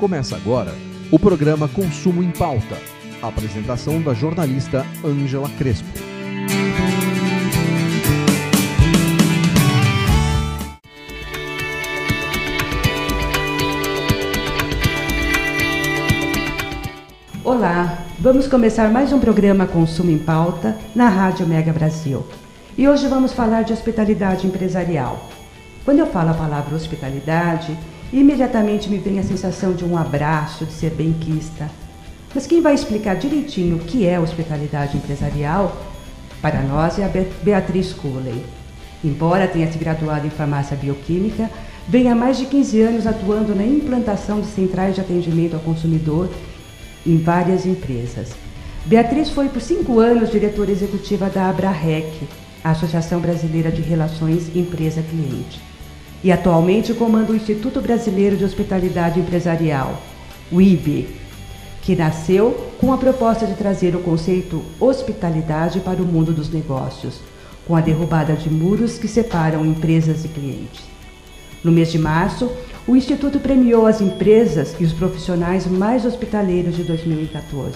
Começa agora o programa Consumo em Pauta. A apresentação da jornalista Ângela Crespo. Olá, vamos começar mais um programa Consumo em Pauta na Rádio Mega Brasil. E hoje vamos falar de hospitalidade empresarial. Quando eu falo a palavra hospitalidade, imediatamente me vem a sensação de um abraço, de ser benquista. Mas quem vai explicar direitinho o que é hospitalidade empresarial, para nós é a Beatriz Cooley. Embora tenha se graduado em farmácia bioquímica, vem há mais de 15 anos atuando na implantação de centrais de atendimento ao consumidor em várias empresas. Beatriz foi por 5 anos diretora executiva da ABRAREC, a Associação Brasileira de Relações Empresa-Cliente. E atualmente comanda o Instituto Brasileiro de Hospitalidade Empresarial, o IB, que nasceu com a proposta de trazer o conceito hospitalidade para o mundo dos negócios, com a derrubada de muros que separam empresas e clientes. No mês de março, o Instituto premiou as empresas e os profissionais mais hospitaleiros de 2014,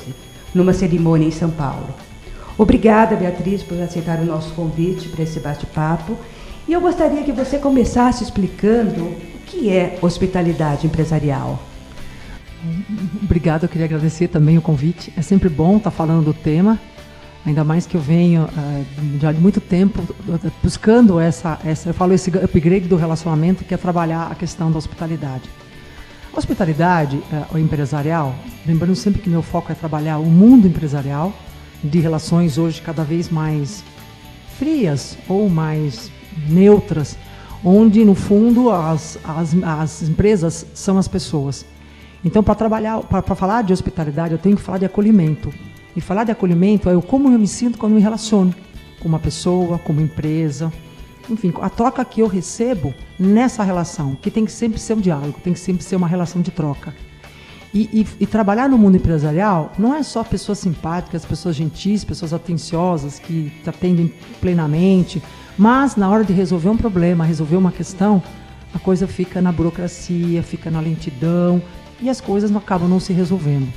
numa cerimônia em São Paulo. Obrigada, Beatriz, por aceitar o nosso convite para esse bate-papo. E eu gostaria que você começasse explicando o que é hospitalidade empresarial. Obrigada, eu queria agradecer também o convite. É sempre bom estar falando do tema, ainda mais que eu venho já de muito tempo buscando eu falo esse upgrade do relacionamento, que é trabalhar a questão da hospitalidade. A hospitalidade empresarial, lembrando sempre que meu foco é trabalhar o mundo empresarial, de relações hoje cada vez mais frias ou mais neutras, onde no fundo as empresas são as pessoas. Então, para falar de hospitalidade, eu tenho que falar de acolhimento. E falar de acolhimento é como eu me sinto quando me relaciono com uma pessoa, com uma empresa. Enfim, a troca que eu recebo nessa relação, que tem que sempre ser um diálogo, tem que sempre ser uma relação de troca. E trabalhar no mundo empresarial não é só pessoas simpáticas, pessoas gentis, pessoas atenciosas, que te atendem plenamente, mas na hora de resolver um problema, resolver uma questão, a coisa fica na burocracia, fica na lentidão e as coisas acabam não se resolvendo.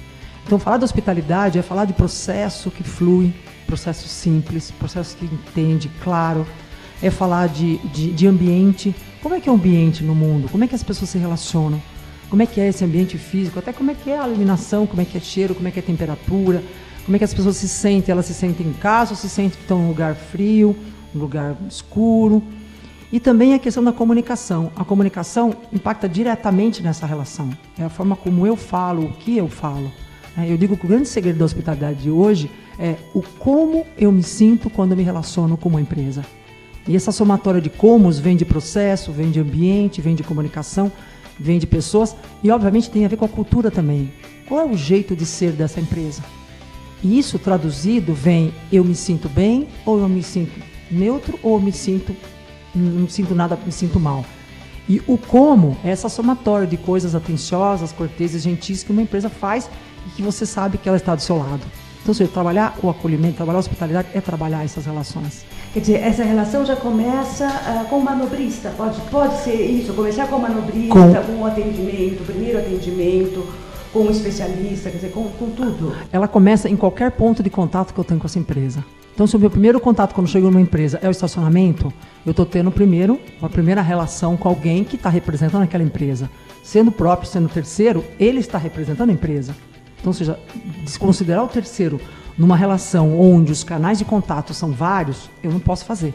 Então, falar de hospitalidade é falar de processo que flui, processo simples, processo que entende, claro, é falar de ambiente. Como é que é o ambiente no mundo? Como é que as pessoas se relacionam? Como é que é esse ambiente físico? Até como é que é a iluminação, como é que é cheiro, como é que é a temperatura, como é que as pessoas se sentem? Elas se sentem em casa ou se sentem que estão num lugar frio, num lugar escuro? E também a questão da comunicação. A comunicação impacta diretamente nessa relação. É a forma como eu falo, o que eu falo. Eu digo que o grande segredo da hospitalidade de hoje é o como eu me sinto quando eu me relaciono com uma empresa. E essa somatória de comos vem de processo, vem de ambiente, vem de comunicação, vem de pessoas e, obviamente, tem a ver com a cultura também. Qual é o jeito de ser dessa empresa? E isso, traduzido, vem eu me sinto bem ou eu me sinto neutro ou eu não sinto nada, me sinto mal. E o como é essa somatória de coisas atenciosas, corteses, gentis que uma empresa faz e que você sabe que ela está do seu lado. Então, se trabalhar o acolhimento, trabalhar a hospitalidade é trabalhar essas relações. Quer dizer, essa relação já começa com o manobrista, pode ser isso, começar com o manobrista, com o atendimento, o primeiro atendimento, com o especialista, quer dizer, com tudo. Ela começa em qualquer ponto de contato que eu tenho com essa empresa. Então, se o meu primeiro contato quando chego numa empresa é o estacionamento, eu estou tendo uma primeira relação com alguém que está representando aquela empresa. Sendo próprio, sendo terceiro, ele está representando a empresa. Então, ou seja, desconsiderar o terceiro numa relação onde os canais de contato são vários, eu não posso fazer.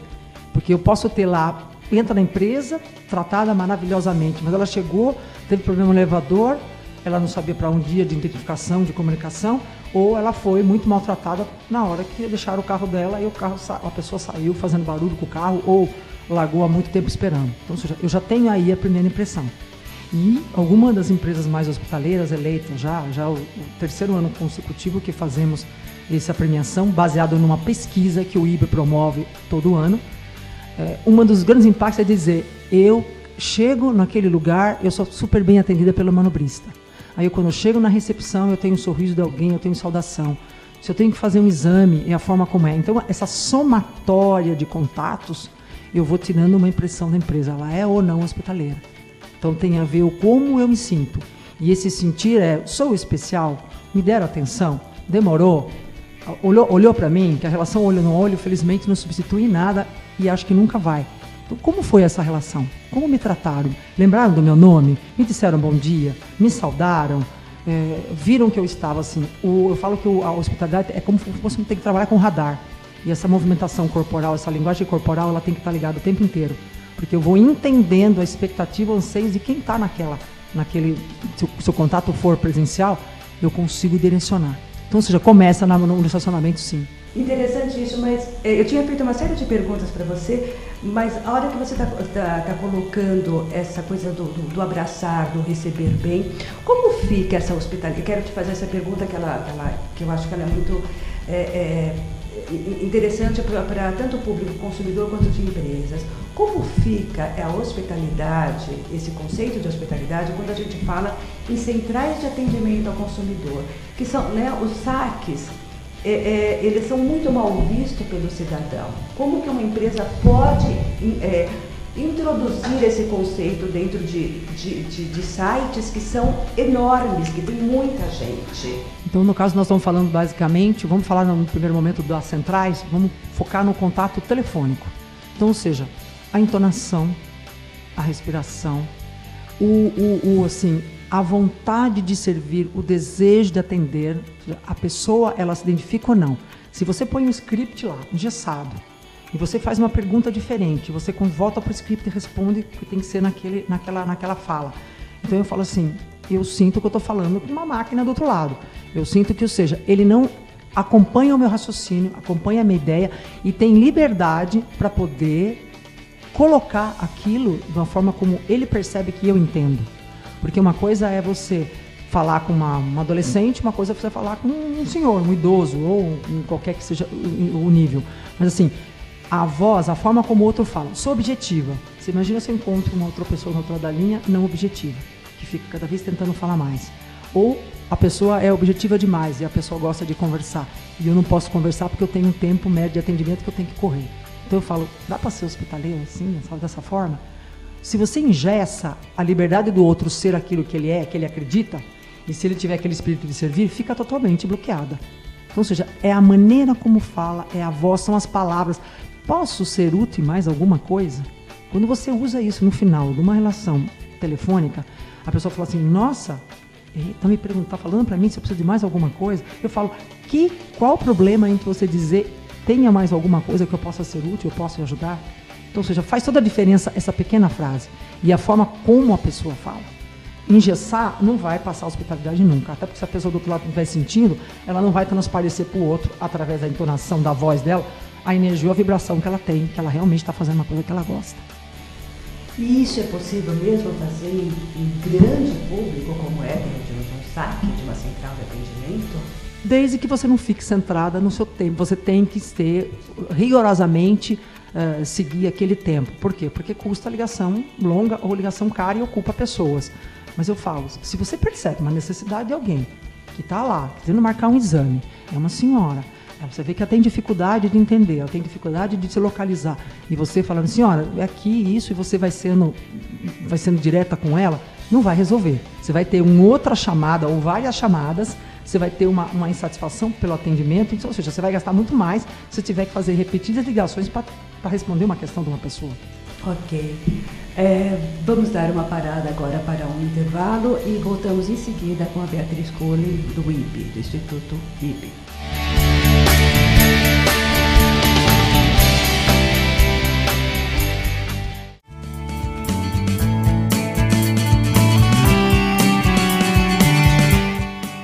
Porque eu posso ter lá, entra na empresa, tratada maravilhosamente, mas ela chegou, teve problema no elevador, ela não sabia para um dia de identificação, de comunicação, ou ela foi muito maltratada na hora que deixaram o carro dela e a pessoa saiu fazendo barulho com o carro ou largou há muito tempo esperando. Então, ou seja, eu já tenho aí a primeira impressão. E alguma das empresas mais hospitaleiras eleitas, já o terceiro ano consecutivo que fazemos essa premiação, baseado numa pesquisa que o IBE promove todo ano, um dos grandes impactos é dizer, eu chego naquele lugar, eu sou super bem atendida pelo manobrista. Aí quando eu chego na recepção, eu tenho um sorriso de alguém, eu tenho saudação. Se eu tenho que fazer um exame, é a forma como é. Então, essa somatória de contatos, eu vou tirando uma impressão da empresa, ela é ou não hospitaleira. Então, tem a ver o como eu me sinto. E esse sentir sou especial, me deram atenção, demorou, olhou para mim, que a relação olho no olho, felizmente, não substitui em nada e acho que nunca vai. Então, como foi essa relação? Como me trataram? Lembraram do meu nome? Me disseram bom dia? Me saudaram? Viram que eu estava assim? Eu falo que a hospitalidade é como se você tem que trabalhar com radar. E essa movimentação corporal, essa linguagem corporal, ela tem que estar ligada o tempo inteiro. Porque eu vou entendendo a expectativa, o anseio de quem está naquele... Se o contato for presencial, eu consigo direcionar. Então, ou seja, começa no estacionamento, sim. Interessante isso, mas eu tinha feito uma série de perguntas para você, mas a hora que você está colocando essa coisa do abraçar, do receber bem, como fica essa hospitalidade? Eu quero te fazer essa pergunta que eu acho que ela é muito interessante para tanto o público consumidor quanto de empresas. Como fica a hospitalidade, esse conceito de hospitalidade, quando a gente fala em centrais de atendimento ao consumidor, que são, né, os saques? Eles são muito mal vistos pelo cidadão. Como que uma empresa pode introduzir esse conceito dentro de sites que são enormes, que tem muita gente? Então, no caso, nós estamos falando basicamente, vamos falar no primeiro momento das centrais, vamos focar no contato telefônico. Então, ou seja, a entonação, a respiração, assim, a vontade de servir, o desejo de atender, a pessoa, ela se identifica ou não. Se você põe um script lá, engessado, e você faz uma pergunta diferente, você volta para o script e responde o que tem que ser naquela fala. Então eu falo assim, eu sinto que eu estou falando com uma máquina do outro lado. Eu sinto que, ou seja, ele não acompanha o meu raciocínio, acompanha a minha ideia e tem liberdade para poder colocar aquilo de uma forma como ele percebe que eu entendo. Porque uma coisa é você falar com uma adolescente, uma coisa é você falar com um senhor, um idoso, ou qualquer que seja o nível. Mas assim, a voz, a forma como o outro fala, sou objetiva. Você imagina se eu encontro uma outra pessoa na outra da linha não objetiva, que fica cada vez tentando falar mais. Ou a pessoa é objetiva demais e a pessoa gosta de conversar. E eu não posso conversar porque eu tenho um tempo médio de atendimento que eu tenho que correr. Então eu falo, dá para ser hospitaleiro assim, sabe, dessa forma? Se você engessa a liberdade do outro ser aquilo que ele é, que ele acredita, e se ele tiver aquele espírito de servir, fica totalmente bloqueada. Então, ou seja, é a maneira como fala, é a voz, são as palavras. Posso ser útil em mais alguma coisa? Quando você usa isso no final de uma relação telefônica, a pessoa fala assim, nossa, tá falando para mim se eu preciso de mais alguma coisa? Eu falo, qual o problema entre você dizer, tenha mais alguma coisa que eu possa ser útil, eu possa ajudar? Então, ou seja, faz toda a diferença essa pequena frase e a forma como a pessoa fala. Engessar não vai passar a hospitalidade nunca, até porque se a pessoa do outro lado não estiver sentindo, ela não vai transparecer para o outro, através da entonação da voz dela, a energia ou a vibração que ela tem, que ela realmente está fazendo uma coisa que ela gosta. E isso é possível mesmo fazer em grande público, como é de um saque, de uma central de atendimento? Desde que você não fique centrada no seu tempo, você tem que ser rigorosamente seguir aquele tempo. Por quê? Porque custa ligação longa ou ligação cara e ocupa pessoas. Mas eu falo, se você percebe uma necessidade de alguém que está lá, querendo marcar um exame, é uma senhora, você vê que ela tem dificuldade de entender, ela tem dificuldade de se localizar, e você falando, senhora, é aqui isso, e você vai sendo direta com ela, não vai resolver. Você vai ter uma outra chamada ou várias chamadas, você vai ter uma insatisfação pelo atendimento, então, ou seja, você vai gastar muito mais se tiver que fazer repetidas ligações para responder uma questão de uma pessoa. Ok. Vamos dar uma parada agora para um intervalo e voltamos em seguida com a Beatriz Kohler do IB, do Instituto IB.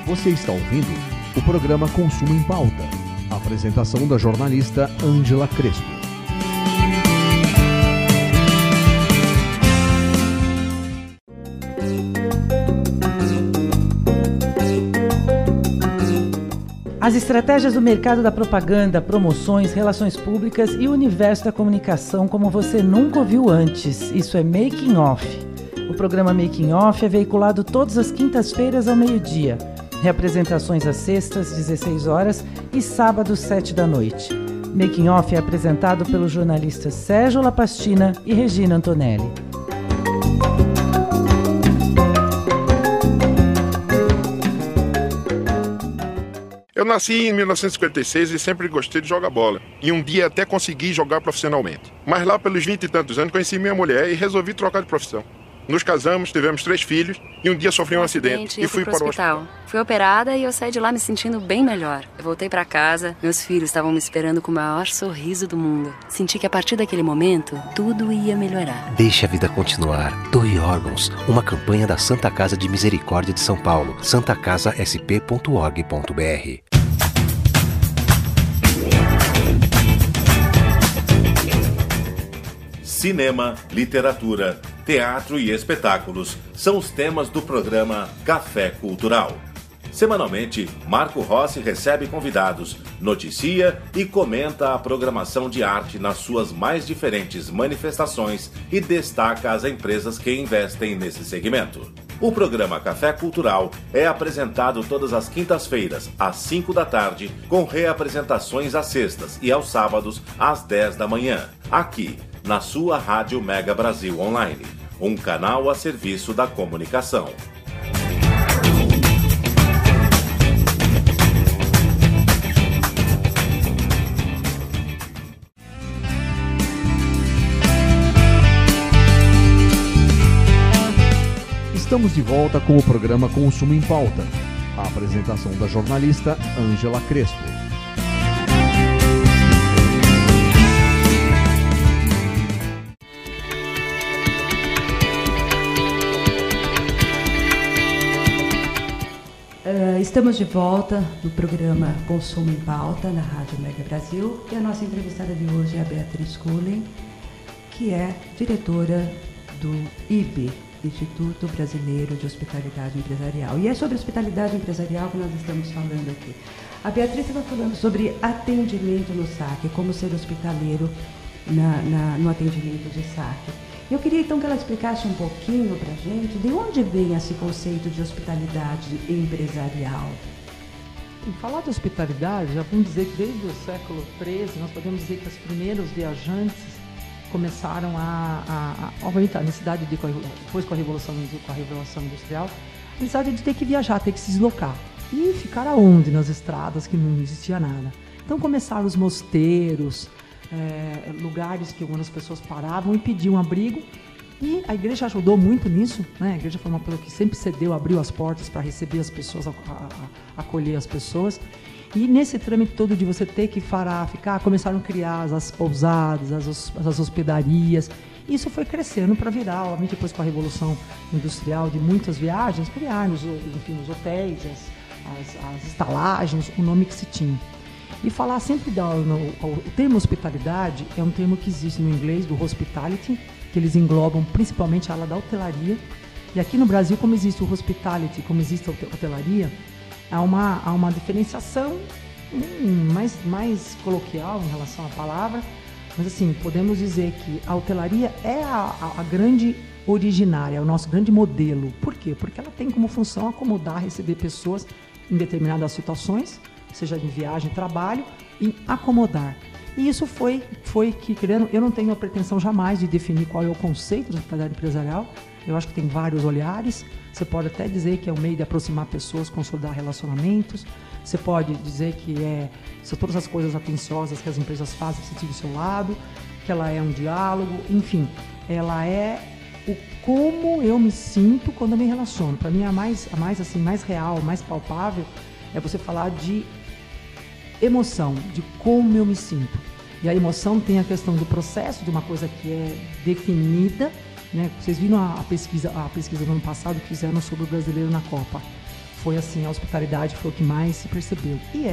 Você está ouvindo o programa Consumo em Pauta. Apresentação da jornalista Ângela Crespo. As estratégias do mercado da propaganda, promoções, relações públicas e o universo da comunicação como você nunca ouviu antes. Isso é Making Off. O programa Making Off é veiculado todas as quintas-feiras ao meio-dia. Reapresentações às sextas, 16 horas e sábados, 7 da noite. Making Off é apresentado pelos jornalistas Sérgio Lapastina e Regina Antonelli. Eu nasci em 1956 e sempre gostei de jogar bola. E um dia até consegui jogar profissionalmente. Mas lá pelos 20 e tantos anos conheci minha mulher e resolvi trocar de profissão. Nos casamos, tivemos 3 filhos e um dia sofri um acidente e fui para o hospital. Fui operada e eu saí de lá me sentindo bem melhor. Eu voltei para casa, meus filhos estavam me esperando com o maior sorriso do mundo. Senti que a partir daquele momento, tudo ia melhorar. Deixe a vida continuar. Doe órgãos. Uma campanha da Santa Casa de Misericórdia de São Paulo. santacasasp.org.br. Cinema, literatura, teatro e espetáculos são os temas do programa Café Cultural. Semanalmente, Marco Rossi recebe convidados, noticia e comenta a programação de arte nas suas mais diferentes manifestações e destaca as empresas que investem nesse segmento. O programa Café Cultural é apresentado todas as quintas-feiras, às 5 da tarde, com reapresentações às sextas e aos sábados, às 10 da manhã, aqui na sua Rádio Mega Brasil Online, um canal a serviço da comunicação. Estamos de volta com o programa Consumo em Pauta. A apresentação da jornalista Ângela Crespo. Estamos de volta no programa Consumo em Pauta, na Rádio Mega Brasil, e a nossa entrevistada de hoje é a Beatriz Cullen, que é diretora do IB, Instituto Brasileiro de Hospitalidade Empresarial. E é sobre hospitalidade empresarial que nós estamos falando aqui. A Beatriz estava falando sobre atendimento no saque, como ser hospitaleiro no atendimento de saque. Eu queria então que ela explicasse um pouquinho para a gente de onde vem esse conceito de hospitalidade empresarial. Falar de hospitalidade, já vamos dizer que desde o século XIII, nós podemos dizer que os primeiros viajantes começaram obviamente, a necessidade de, depois com a Revolução Industrial, a necessidade de ter que viajar, ter que se deslocar. E ficar aonde? Nas estradas, que não existia nada. Então começaram os mosteiros, lugares que algumas pessoas paravam e pediam abrigo, e a igreja ajudou muito nisso, né? A igreja foi uma pessoa que sempre cedeu, abriu as portas para receber as pessoas, acolher as pessoas. E nesse trâmite todo de você ter que começaram a criar as pousadas, as hospedarias. Isso foi crescendo para virar, obviamente, depois com a Revolução Industrial, de muitas viagens, criaram os hotéis, as estalagens, o nome que se tinha. E falar sempre o termo hospitalidade é um termo que existe no inglês, do hospitality, que eles englobam principalmente a área da hotelaria. E aqui no Brasil, como existe o hospitality, como existe a hotelaria, há uma diferenciação mais coloquial em relação à palavra, mas assim, podemos dizer que a hotelaria é a grande originária, é o nosso grande modelo. Por quê? Porque ela tem como função acomodar, receber pessoas em determinadas situações, seja em viagem, trabalho, e acomodar. E isso foi que criando. Eu não tenho a pretensão jamais de definir qual é o conceito de hospitalidade empresarial. Eu acho que tem vários olhares. Você pode até dizer que é um meio de aproximar pessoas, consolidar relacionamentos. Você pode dizer que são todas as coisas atenciosas que as empresas fazem sentir do seu lado, que ela é um diálogo, enfim, ela é o como eu me sinto quando eu me relaciono. Para mim, a mais real, mais palpável, é você falar de emoção, de como eu me sinto. E a emoção tem a questão do processo, de uma coisa que é definida, né? Vocês viram a pesquisa do ano passado que fizeram sobre o brasileiro na Copa. Foi assim, a hospitalidade foi o que mais se percebeu. E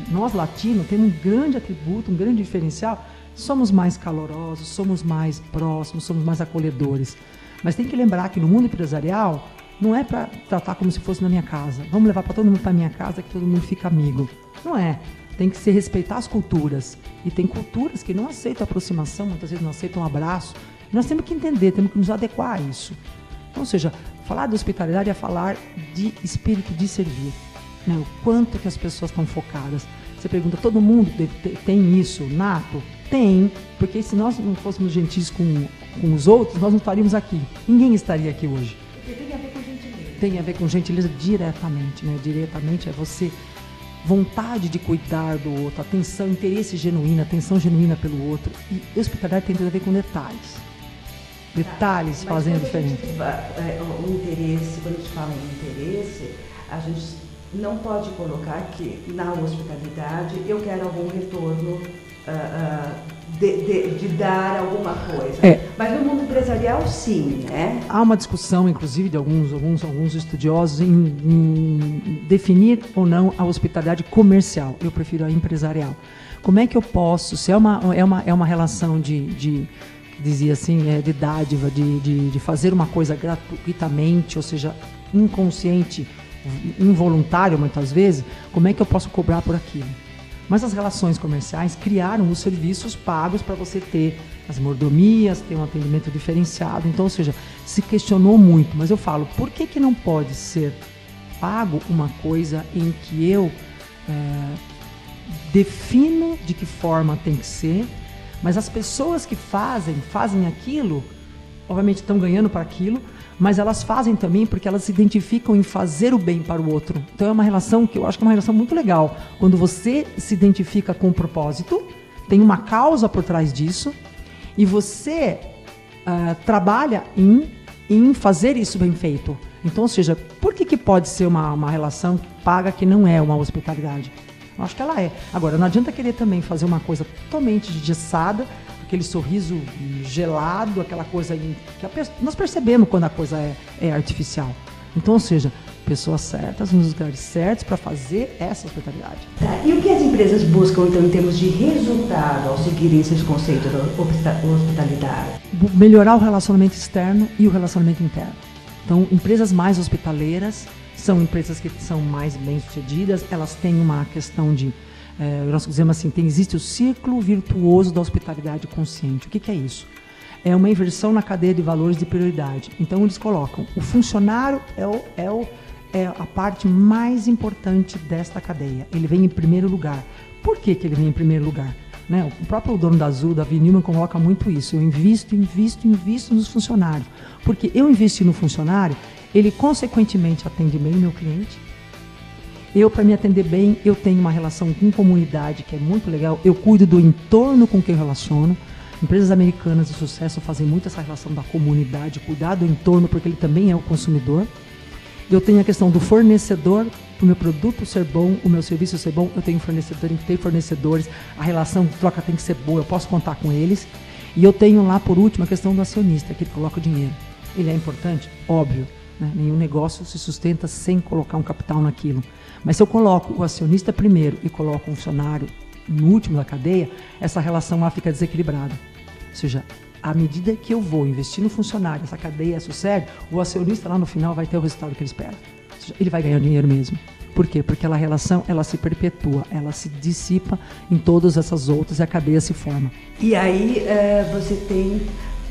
nós latinos temos um grande atributo, um grande diferencial, somos mais calorosos, somos mais próximos, somos mais acolhedores. Mas tem que lembrar que no mundo empresarial, não é para tratar como se fosse na minha casa. Vamos levar para todo mundo para minha casa que todo mundo fica amigo. Não é. Tem que se respeitar as culturas. E tem culturas que não aceitam aproximação, muitas vezes não aceitam um abraço. E nós temos que entender, temos que nos adequar a isso. Então, ou seja, falar de hospitalidade é falar de espírito de servir. Né? O quanto que as pessoas estão focadas. Você pergunta, todo mundo tem isso nato? Tem, porque se nós não fôssemos gentis com os outros, nós não estaríamos aqui. Ninguém estaria aqui hoje. Porque tem a ver com gentileza. Tem a ver com gentileza diretamente, né? Diretamente é você vontade de cuidar do outro, atenção, interesse genuíno, atenção genuína pelo outro. E hospitalidade tem tudo a ver com detalhes. Detalhes fazem a diferença. O interesse, quando a gente fala em interesse, a gente não pode colocar que na hospitalidade eu quero algum retorno de dar alguma coisa. Mas no mundo empresarial, sim, né? Há uma discussão, inclusive, de alguns estudiosos em definir ou não a hospitalidade comercial. Eu prefiro a empresarial. Como é que eu posso, se é uma relação dizia assim, de dádiva, de fazer uma coisa gratuitamente, ou seja, inconsciente, involuntário muitas vezes, como é que eu posso cobrar por aquilo? Mas as relações comerciais criaram os serviços pagos para você ter as mordomias, ter um atendimento diferenciado. Então, ou seja, se questionou muito. Mas eu falo, por que não pode ser pago uma coisa em que eu defino de que forma tem que ser, mas as pessoas que fazem aquilo, obviamente estão ganhando para aquilo, mas elas fazem também porque elas se identificam em fazer o bem para o outro. Então é uma relação que eu acho que é uma relação muito legal. Quando você se identifica com um propósito, tem uma causa por trás disso, e você trabalha em fazer isso bem feito. Então, ou seja, por que pode ser uma relação paga que não é uma hospitalidade? Eu acho que ela é. Agora, não adianta querer também fazer uma coisa totalmente engessada, aquele sorriso gelado, aquela coisa que nós percebemos quando a coisa é artificial. Então, ou seja, pessoas certas, nos lugares certos para fazer essa hospitalidade. E o que as empresas buscam, então, em termos de resultado ao seguirem esses conceitos da hospitalidade? Melhorar o relacionamento externo e o relacionamento interno. Então, empresas mais hospitaleiras são empresas que são mais bem-sucedidas, elas têm uma questão de... nós dizemos assim, existe o círculo virtuoso da hospitalidade consciente. O que é isso? É uma inversão na cadeia de valores de prioridade. Então, eles colocam, o funcionário é a parte mais importante desta cadeia. Ele vem em primeiro lugar. Por que ele vem em primeiro lugar? Né? O próprio dono da Azul, Davi Newman, coloca muito isso. Eu invisto nos funcionários. Porque eu investi no funcionário, ele consequentemente atende bem o meu cliente. Eu, para me atender bem, eu tenho uma relação com comunidade que é muito legal. Eu cuido do entorno com quem eu relaciono. Empresas americanas de sucesso fazem muito essa relação da comunidade, cuidar do entorno, porque ele também é o consumidor. Eu tenho a questão do fornecedor, o meu produto ser bom, o meu serviço ser bom. Eu tenho fornecedor, tem que ter fornecedores, a relação de troca tem que ser boa, eu posso contar com eles. E eu tenho lá, por último, a questão do acionista, que coloca o dinheiro. Ele é importante? Óbvio. Né? Nenhum negócio se sustenta sem colocar um capital naquilo. Mas se eu coloco o acionista primeiro e coloco um funcionário no último da cadeia, essa relação lá fica desequilibrada. Ou seja, à medida que eu vou investir no funcionário, essa cadeia sucede, o acionista lá no final vai ter o resultado que ele espera. Ou seja, ele vai ganhar dinheiro mesmo. Por quê? Porque aquela relação, ela se perpetua, ela se dissipa em todas essas outras e a cadeia se forma. E aí você tem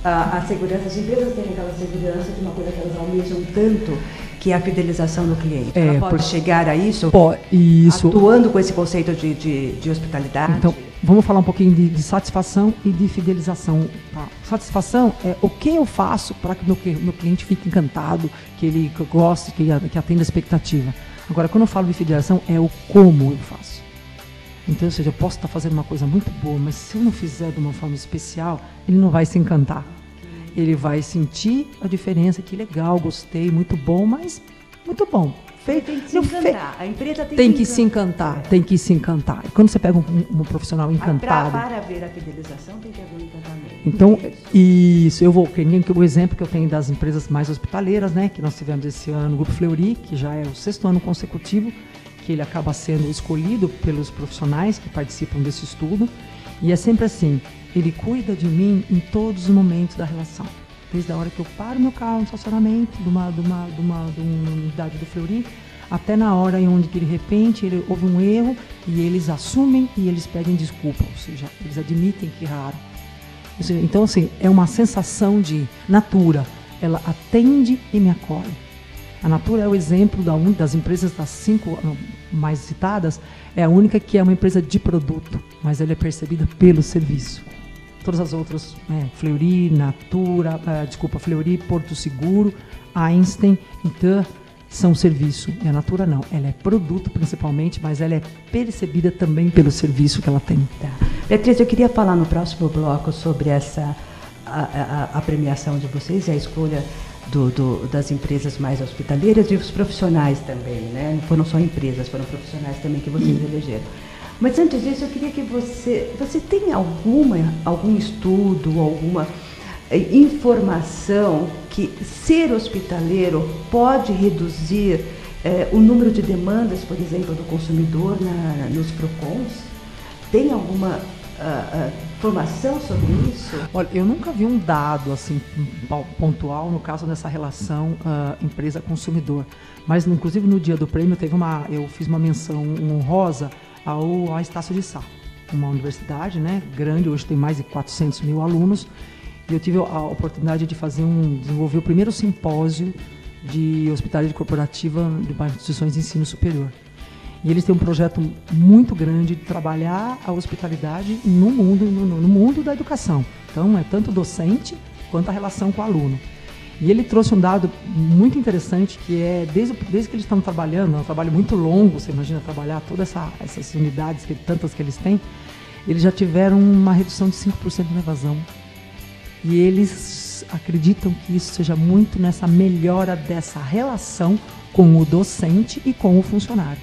a segurança, as empresas têm aquela segurança de uma coisa que elas almejam tanto, que é a fidelização do cliente. Ela pode chegar a isso, atuando com esse conceito de hospitalidade? Então, vamos falar um pouquinho de satisfação e de fidelização. Tá? Satisfação é o que eu faço para que meu cliente fique encantado, que ele goste, que atenda a expectativa. Agora, quando eu falo de fidelização, é o como eu faço. Então, ou seja, eu posso estar fazendo uma coisa muito boa, mas se eu não fizer de uma forma especial, ele não vai se encantar. Ele vai sentir a diferença, que legal, gostei, muito bom, mas muito bom. Tem que se encantar. A empresa tem que se encantar. Tem que se encantar. E quando você pega um profissional encantado... Para ver a fidelização, tem que haver um encantamento. Então, isso, o exemplo que eu tenho das empresas mais hospitaleiras, né, que nós tivemos esse ano, o Grupo Fleury, que já é o 6º ano consecutivo, que ele acaba sendo escolhido pelos profissionais que participam desse estudo. E é sempre assim, ele cuida de mim em todos os momentos da relação. Desde a hora que eu paro meu carro no estacionamento de uma unidade do Fleury, até na hora em onde, de repente, houve um erro e eles assumem e eles pedem desculpa. Ou seja, eles admitem que erraram. Então, assim, é uma sensação de Natura. Ela atende e me acolhe. A Natura é o exemplo das empresas das 5 mais citadas, é a única que é uma empresa de produto, mas ela é percebida pelo serviço. Todas as outras, Fleury, Natura, Fleury, Porto Seguro, Einstein, então, são serviço. E a Natura não, ela é produto principalmente, mas ela é percebida também pelo serviço que ela tem. Tá. Beatriz, eu queria falar no próximo bloco sobre a premiação de vocês e a escolha das empresas mais hospitaleiras e os profissionais também, né? Não foram só empresas, foram profissionais também que vocês elegeram. Mas antes disso, eu queria que você tem algum estudo, alguma informação que ser hospitaleiro pode reduzir o número de demandas, por exemplo, do consumidor nos PROCONs? Tem alguma informação sobre isso? Olha, eu nunca vi um dado assim pontual no caso dessa relação empresa-consumidor, mas inclusive no dia do prêmio eu fiz uma menção honrosa à Estácio de Sá, uma universidade, né, grande, hoje tem mais de 400 mil alunos, e eu tive a oportunidade de desenvolver o primeiro simpósio de hospitalidade corporativa de instituições de ensino superior. E eles têm um projeto muito grande de trabalhar a hospitalidade no mundo da educação. Então, é tanto docente quanto a relação com o aluno. E ele trouxe um dado muito interessante, que é, desde que eles estão trabalhando, é um trabalho muito longo, você imagina trabalhar todas essas unidades, tantas que eles têm, eles já tiveram uma redução de 5% na evasão. E eles acreditam que isso seja muito nessa melhora dessa relação com o docente e com o funcionário.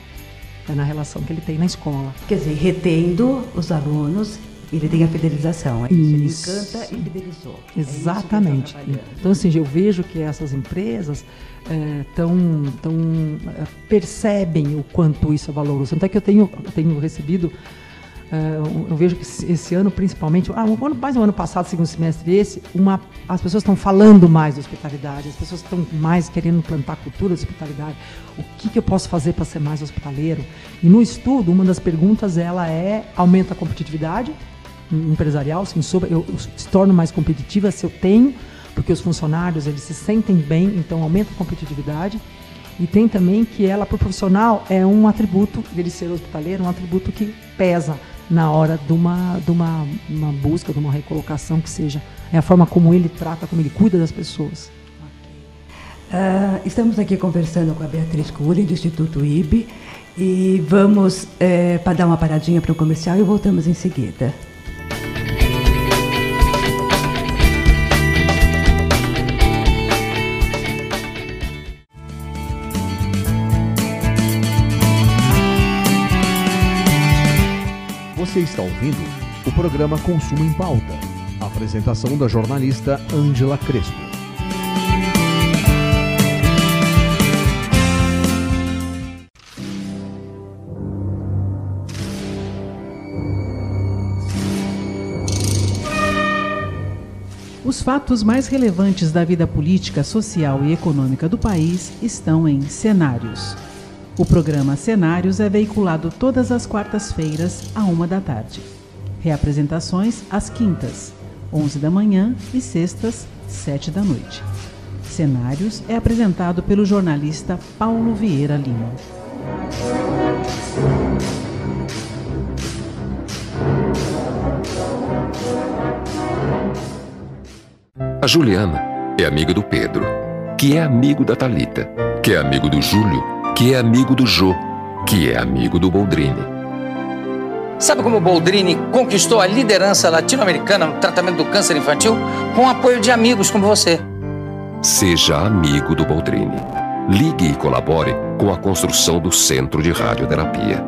É na relação que ele tem na escola. Quer dizer, retendo os alunos, ele tem a fidelização. Isso. Ele encanta e fidelizou. Exatamente. Então, assim, eu vejo que essas empresas percebem o quanto isso é valoroso. Tanto é que eu tenho recebido, eu vejo que esse ano, principalmente, mais no ano passado, segundo semestre as pessoas estão falando mais de hospitalidade, as pessoas estão mais querendo implantar a cultura de hospitalidade. O que eu posso fazer para ser mais hospitaleiro? E no estudo, uma das perguntas, aumenta a competitividade empresarial, eu se torno mais competitiva se eu tenho, porque os funcionários, eles se sentem bem, então aumenta a competitividade. E tem também que ela, para o profissional, é um atributo dele ser hospitaleiro, um atributo que pesa na hora de uma busca, de uma recolocação, que seja. É a forma como ele trata, como ele cuida das pessoas. Estamos aqui conversando com a Beatriz Cury, do Instituto IB, e vamos para dar uma paradinha para o comercial e voltamos em seguida. Você está ouvindo o programa Consumo em Pauta. Apresentação da jornalista Ângela Crespo. Os fatos mais relevantes da vida política, social e econômica do país estão em Cenários. O programa Cenários é veiculado todas as quartas-feiras, à 13h. Reapresentações às quintas, 11 da manhã e sextas, 7 da noite. Cenários é apresentado pelo jornalista Paulo Vieira Lima. A Juliana é amiga do Pedro, que é amigo da Thalita, que é amigo do Júlio, que é amigo do Jô, que é amigo do Boldrini. Sabe como o Boldrini conquistou a liderança latino-americana no tratamento do câncer infantil? Com o apoio de amigos como você. Seja amigo do Boldrini. Ligue e colabore com a construção do Centro de Radioterapia.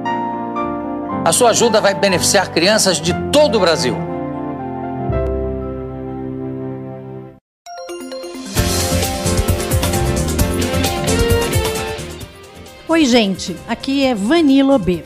A sua ajuda vai beneficiar crianças de todo o Brasil. Oi, gente, aqui é Vani Lobê.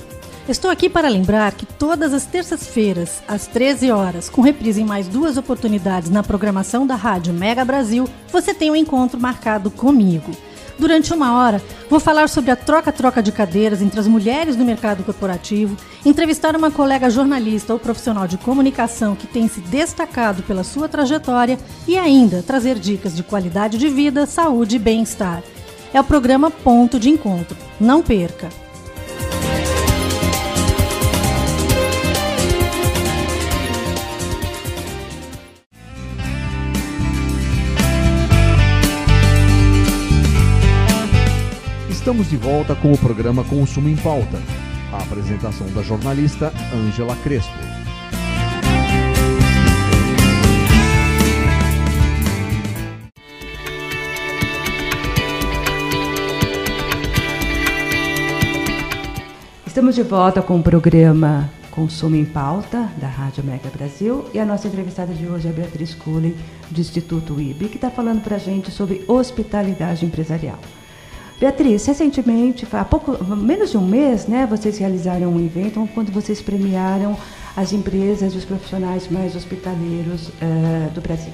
Estou aqui para lembrar que todas as terças-feiras, às 13 horas, com reprise em mais 2 oportunidades na programação da Rádio Mega Brasil, você tem um encontro marcado comigo. Durante 1 hora, vou falar sobre a troca-troca de cadeiras entre as mulheres no mercado corporativo, entrevistar uma colega jornalista ou profissional de comunicação que tem se destacado pela sua trajetória e ainda trazer dicas de qualidade de vida, saúde e bem-estar. É o programa Ponto de Encontro. Não perca! Estamos de volta com o programa Consumo em Pauta. A apresentação da jornalista Ângela Crespo. Estamos de volta com o programa Consumo em Pauta, da Rádio Mega Brasil, e a nossa entrevistada de hoje é a Beatriz Cullen, do Instituto IB, que está falando para a gente sobre hospitalidade empresarial. Beatriz, recentemente, há menos de um mês, né, vocês realizaram um evento onde vocês premiaram as empresas e os profissionais mais hospitaleiros do Brasil.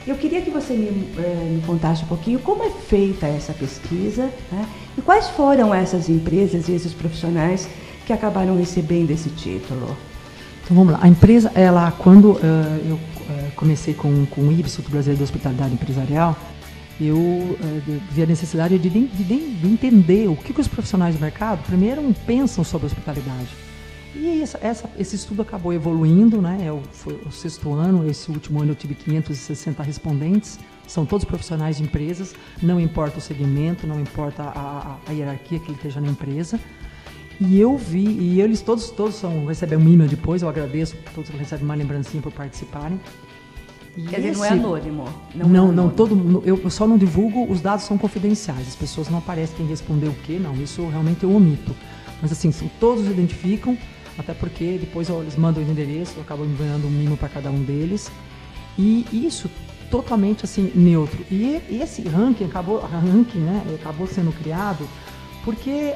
Eu queria que você me contasse um pouquinho como é feita essa pesquisa, né, e quais foram essas empresas e esses profissionais que acabaram recebendo esse título. Então vamos lá. A empresa, quando eu comecei com o IB, Instituto Brasileiro de Hospitalidade Empresarial, eu vi a necessidade de entender o que os profissionais do mercado, primeiro, pensam sobre hospitalidade. E esse estudo acabou evoluindo, né? Foi o 6º ano, esse último ano eu tive 560 respondentes, são todos profissionais de empresas, não importa o segmento, não importa a hierarquia que ele esteja na empresa. E eu vi, e eles todos recebem um e-mail depois, eu agradeço, todos recebem uma lembrancinha por participarem. Quer dizer, não é anônimo? Não, todo mundo, eu só não divulgo, os dados são confidenciais, as pessoas não aparecem quem respondeu o quê, não, isso realmente eu omito. Mas assim, todos identificam, até porque depois eles mandam o endereço, eu acabo enviando um mimo para cada um deles. E isso totalmente assim, neutro. E esse ranking acabou sendo criado porque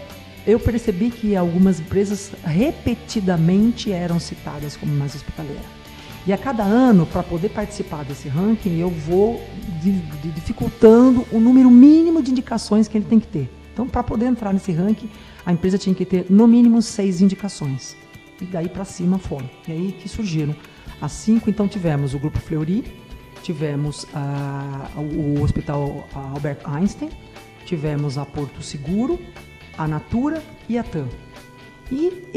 eu percebi que algumas empresas repetidamente eram citadas como mais hospitaleira. E a cada ano, para poder participar desse ranking, eu vou dificultando o número mínimo de indicações que ele tem que ter. Então, para poder entrar nesse ranking, a empresa tinha que ter no mínimo 6 indicações. E daí para cima foram. E aí que surgiram as 5. Então, tivemos o Grupo Fleury, tivemos o Hospital Albert Einstein, tivemos a Porto Seguro, a Natura e a TAM. E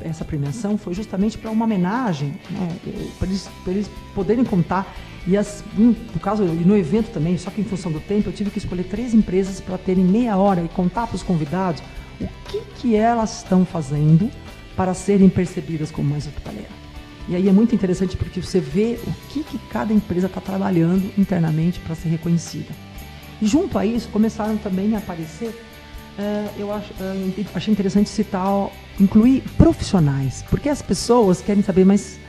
essa premiação foi justamente para uma homenagem, né, para eles poderem contar. E no caso, no evento também, só que em função do tempo, eu tive que escolher 3 empresas para terem meia hora e contar para os convidados o que elas estão fazendo para serem percebidas como mais hospitaleira. E aí é muito interessante porque você vê o que cada empresa está trabalhando internamente para ser reconhecida. E junto a isso, começaram também a aparecer, achei interessante incluir profissionais, porque as pessoas querem saber, mas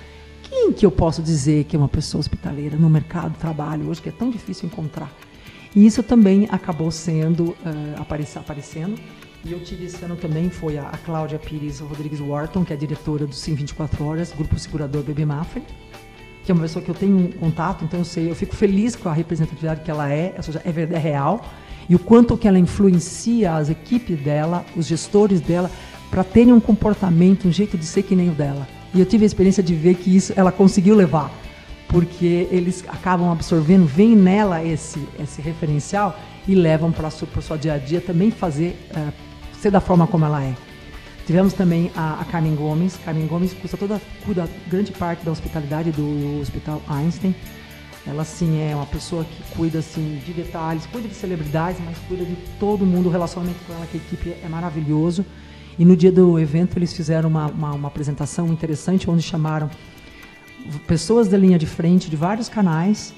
quem que eu posso dizer que é uma pessoa hospitaleira no mercado de trabalho hoje, que é tão difícil encontrar? E isso também acabou sendo, aparecendo. E eu tive esse ano também, foi a Cláudia Pires Rodrigues Wharton, que é a diretora do Sim 24 Horas, Grupo Segurador BB Mafra, que é uma pessoa que eu tenho um contato, então eu fico feliz com a representatividade que ela é, ou seja, é real, e o quanto que ela influencia as equipes dela, os gestores dela, para terem um comportamento, um jeito de ser que nem o dela. E eu tive a experiência de ver que isso ela conseguiu levar, porque eles acabam absorvendo, veem nela esse referencial e levam para o seu dia a dia também ser da forma como ela é. Tivemos também a Carmen Gomes. Carmen Gomes cuida grande parte da hospitalidade do Hospital Einstein. Ela, sim, é uma pessoa que cuida, assim, de detalhes, cuida de celebridades, mas cuida de todo mundo. O relacionamento com ela, com a equipe, é maravilhoso. E no dia do evento, eles fizeram uma apresentação interessante, onde chamaram pessoas da linha de frente de vários canais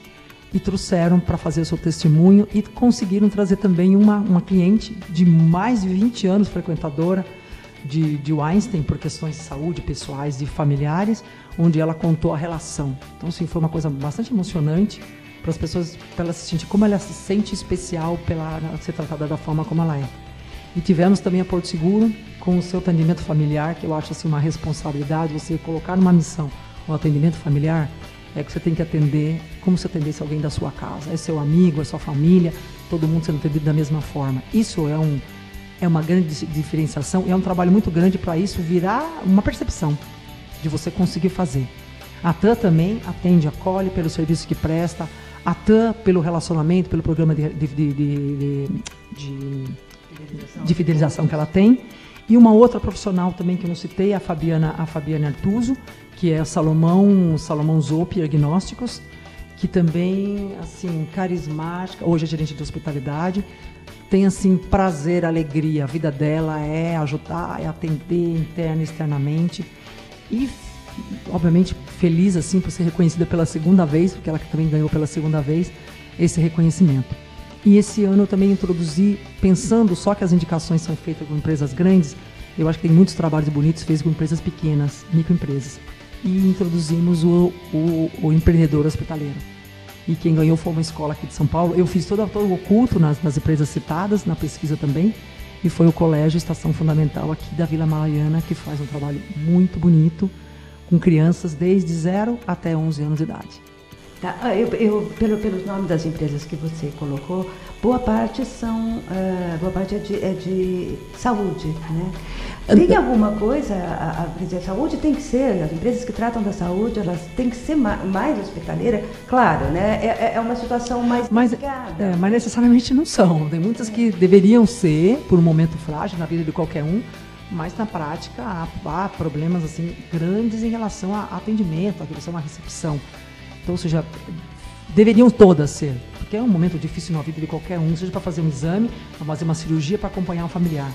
e trouxeram para fazer o seu testemunho e conseguiram trazer também uma cliente de mais de 20 anos, frequentadora de Einstein, por questões de saúde, pessoais e familiares, onde ela contou a relação. Então, assim, foi uma coisa bastante emocionante para as pessoas, para ela se sentir, como ela se sente especial pela ser tratada da forma como ela é. E tivemos também a Porto Seguro, com o seu atendimento familiar, que eu acho assim, uma responsabilidade, você colocar numa missão o atendimento familiar, é que você tem que atender como se atendesse alguém da sua casa. É seu amigo, é sua família, todo mundo sendo atendido da mesma forma. Isso é uma grande diferenciação, é um trabalho muito grande para isso virar uma percepção de você conseguir fazer. A TAM também atende, acolhe pelo serviço que presta, a TAM pelo relacionamento, pelo programa de fidelização que ela tem. E uma outra profissional também que eu não citei, a Fabiana Artuso, que é Salomão Zopi Agnósticos, que também, assim, carismática, hoje é gerente de hospitalidade, tem, assim, prazer, alegria. A vida dela é ajudar, é atender interna e externamente. E, obviamente, feliz, assim, por ser reconhecida pela segunda vez, porque ela também ganhou pela segunda vez esse reconhecimento. E esse ano eu também introduzi, pensando só que as indicações são feitas com empresas grandes, eu acho que tem muitos trabalhos bonitos feitos com empresas pequenas, microempresas. E introduzimos o empreendedor hospitaleiro. E quem ganhou foi uma escola aqui de São Paulo. Eu fiz todo o oculto nas empresas citadas, na pesquisa também. E foi o Colégio Estação Fundamental aqui da Vila Mariana, que faz um trabalho muito bonito, com crianças desde 0 até 11 anos de idade. Tá, pelos nomes das empresas que você colocou, boa parte é de saúde, né? Tem alguma coisa, a saúde tem que ser, as empresas que tratam da saúde, elas têm que ser mais hospitaleiras, claro, né? É uma situação mais delicada. Mas necessariamente não são. Tem muitas que deveriam ser, por um momento frágil na vida de qualquer um, mas na prática há problemas assim, grandes em relação a atendimento, a relação à recepção. Então, ou seja, deveriam todas ser, porque é um momento difícil na vida de qualquer um, seja para fazer um exame, para fazer uma cirurgia, para acompanhar um familiar.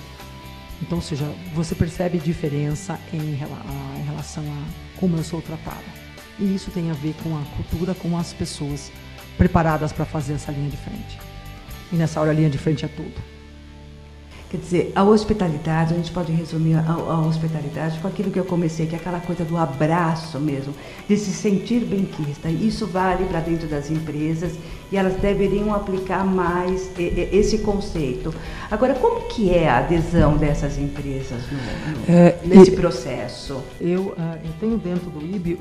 Então, ou seja, você percebe diferença em relação a como eu sou tratada. E isso tem a ver com a cultura, com as pessoas preparadas para fazer essa linha de frente. E nessa hora a linha de frente é tudo. Quer dizer, a hospitalidade, a gente pode resumir a hospitalidade com aquilo que eu comecei, que é aquela coisa do abraço mesmo, de se sentir benquista. Isso vale para dentro das empresas e elas deveriam aplicar mais esse conceito. Agora, como que é a adesão dessas empresas nesse processo? Eu tenho dentro do IB,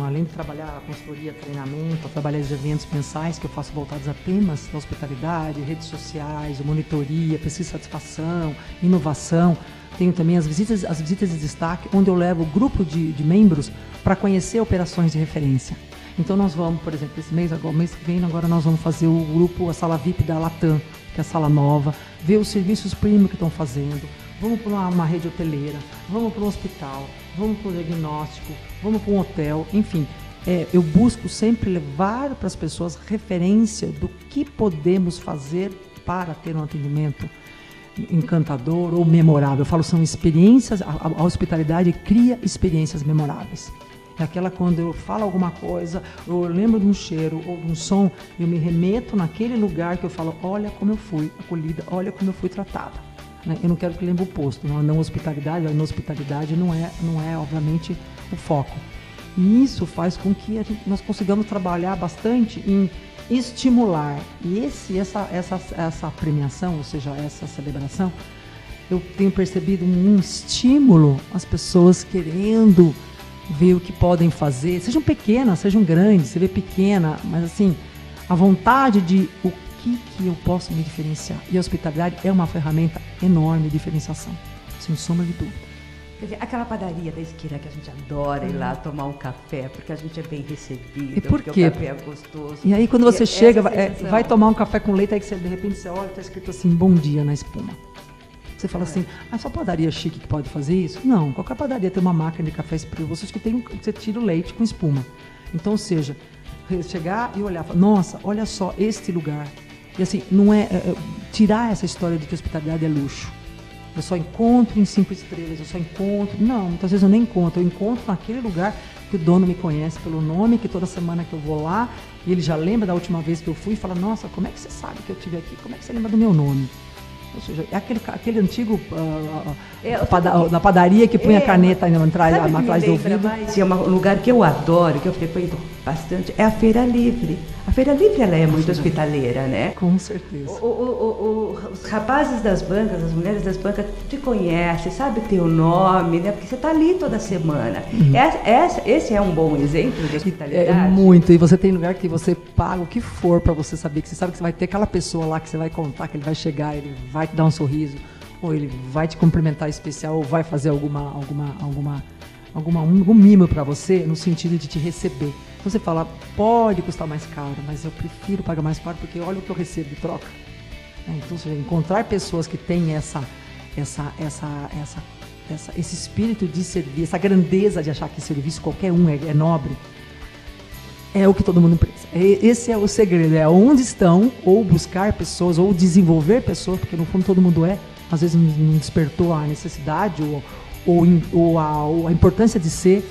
além de trabalhar a consultoria, treinamento, eu trabalho os eventos mensais que eu faço voltados a temas da hospitalidade, redes sociais, monitoria, pesquisa de satisfação, inovação. Tenho também as visitas de destaque, onde eu levo o grupo de membros para conhecer operações de referência. Então nós vamos, por exemplo, mês que vem, agora nós vamos fazer o grupo, a sala VIP da Latam, que é a sala nova, ver os serviços premium que estão fazendo, vamos para uma rede hoteleira, vamos para um hospital, vamos para um diagnóstico, vamos para um hotel, enfim. Eu busco sempre levar para as pessoas referência do que podemos fazer para ter um atendimento encantador ou memorável. Eu falo, são experiências, a hospitalidade cria experiências memoráveis. É aquela quando eu falo alguma coisa, eu lembro de um cheiro ou de um som, eu me remeto naquele lugar que eu falo, olha como eu fui acolhida, olha como eu fui tratada. Eu não quero que lembre o posto, não hospitalidade, a inhospitalidade não é obviamente o foco. E isso faz com que nós consigamos trabalhar bastante em estimular. E essa premiação, ou seja, essa celebração, eu tenho percebido um estímulo às pessoas querendo ver o que podem fazer, sejam pequenas, sejam grandes, você vê pequena, mas assim, a vontade de o que eu posso me diferenciar. E a hospitalidade é uma ferramenta enorme de diferenciação, sem sombra de dúvida. Quer dizer, aquela padaria da esquina que a gente adora ir lá tomar um café, porque a gente é bem recebido, e por porque quê? O café é gostoso. E aí quando você chega, vai tomar um café com leite, aí que você, de repente você olha, está escrito assim, bom dia na espuma. Você fala assim, só padaria chique que pode fazer isso? Não, qualquer padaria tem uma máquina de café expresso, você tira o leite com espuma. Então, ou seja, chegar e olhar, nossa, olha só este lugar. E assim, não tirar essa história de que hospitalidade é luxo. Eu só encontro em 5 estrelas, eu só encontro... Não, muitas vezes eu nem encontro. Eu encontro naquele lugar que o dono me conhece pelo nome, que toda semana que eu vou lá, e ele já lembra da última vez que eu fui e fala, nossa, como é que você sabe que eu estive aqui? Como é que você lembra do meu nome? Ou seja, é aquele antigo da padaria que punha a caneta atrás do ouvido. É um lugar que eu adoro, que eu frequento bastante, é a Feira Livre. A Feira Livre ela é muito hospitaleira, né? Com certeza. Os rapazes das bancas, as mulheres das bancas te conhecem, sabe teu nome, né? Porque você está ali toda semana. Esse é um bom exemplo de hospitalidade. É muito. E você tem lugar que você paga o que for para você saber, que você sabe que você vai ter aquela pessoa lá que você vai contar, que ele vai chegar, ele vai te dar um sorriso, ou ele vai te cumprimentar especial, ou vai fazer algum mimo para você, no sentido de te receber. Então você fala, pode custar mais caro, mas eu prefiro pagar mais caro porque olha o que eu recebo de troca. Então, seja, encontrar pessoas que têm esse espírito de servir, essa grandeza de achar que serviço qualquer um é nobre, é o que todo mundo precisa. Esse é o segredo, é onde estão, ou buscar pessoas, ou desenvolver pessoas, porque no fundo todo mundo às vezes não despertou a necessidade ou a importância de ser,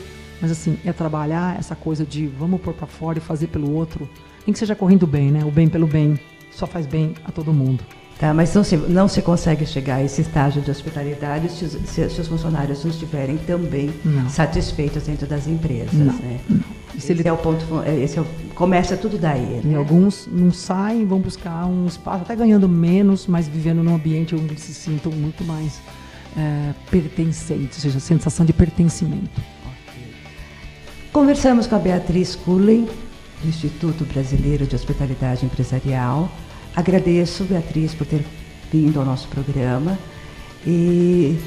mas assim, é trabalhar essa coisa de vamos pôr para fora e fazer pelo outro, nem que seja correndo bem, né? O bem pelo bem só faz bem a todo mundo. Tá, mas não se consegue chegar a esse estágio de hospitalidade se os funcionários não estiverem também satisfeitos dentro das empresas, né? Esse é o ponto, começa tudo daí. E alguns não saem, vão buscar um espaço, até ganhando menos, mas vivendo num ambiente onde se sintam muito mais pertencentes, ou seja, sensação de pertencimento. Okay. Conversamos com a Beatriz Cullen, do Instituto Brasileiro de Hospitalidade Empresarial. Agradeço, Beatriz, por ter vindo ao nosso programa e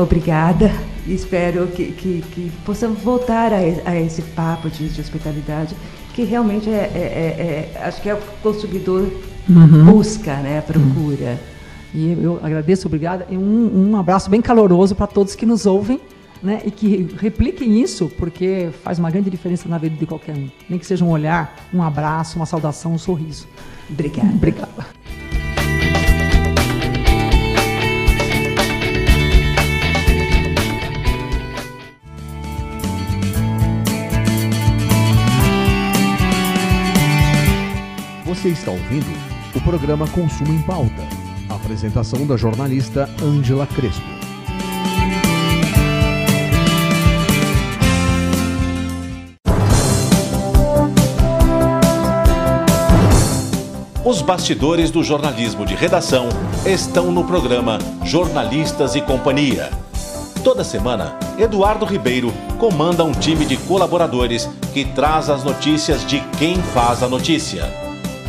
obrigada. Espero que possamos voltar a esse papo de hospitalidade, que realmente acho que é o consumidor busca, né, procura. E eu agradeço, obrigada, e um abraço bem caloroso para todos que nos ouvem, né, e que repliquem isso, porque faz uma grande diferença na vida de qualquer um. Nem que seja um olhar, um abraço, uma saudação, um sorriso. Obrigada. Obrigada. Você está ouvindo o programa Consumo em Pauta. A apresentação da jornalista Ângela Crespo. Os bastidores do jornalismo de redação estão no programa Jornalistas e Companhia. Toda semana, Eduardo Ribeiro comanda um time de colaboradores que traz as notícias de quem faz a notícia.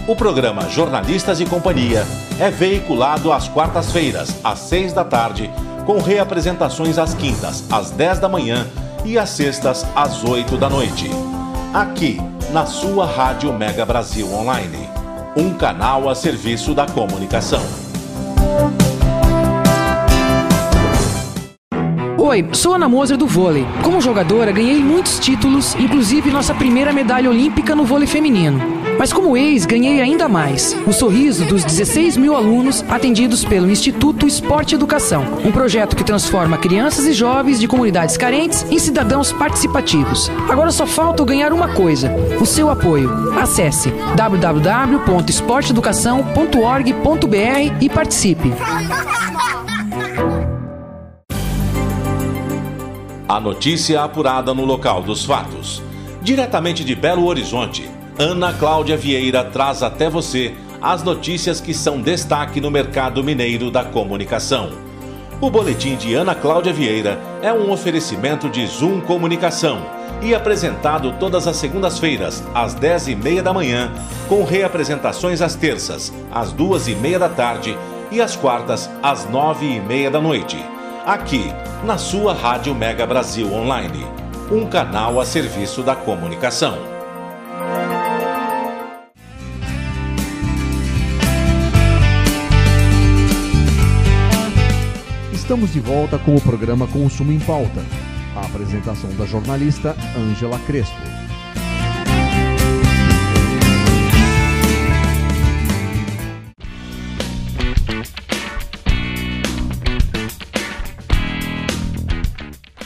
O programa Jornalistas e Companhia é veiculado às quartas-feiras, às 6 da tarde, com reapresentações às quintas, às 10 da manhã e às sextas, às 8 da noite. Aqui, na sua Rádio Mega Brasil Online. Um canal a serviço da comunicação. Oi, sou Ana Moser do vôlei. Como jogadora, ganhei muitos títulos, inclusive nossa primeira medalha olímpica no vôlei feminino. Mas como ex, ganhei ainda mais. O sorriso dos 16 mil alunos atendidos pelo Instituto Esporte Educação. Um projeto que transforma crianças e jovens de comunidades carentes em cidadãos participativos. Agora só falta ganhar uma coisa: o seu apoio. Acesse www.esporteeducação.org.br e participe. A notícia apurada no local dos fatos. Diretamente de Belo Horizonte, Ana Cláudia Vieira traz até você as notícias que são destaque no mercado mineiro da comunicação. O boletim de Ana Cláudia Vieira é um oferecimento de Zoom Comunicação e apresentado todas as segundas-feiras, às 10h30 da manhã, com reapresentações às terças, às 2h30 da tarde e às quartas, às 9h30 da noite. Aqui, na sua Rádio Mega Brasil Online, um canal a serviço da comunicação. Estamos de volta com o programa Consumo em Pauta. A apresentação da jornalista Ângela Crespo.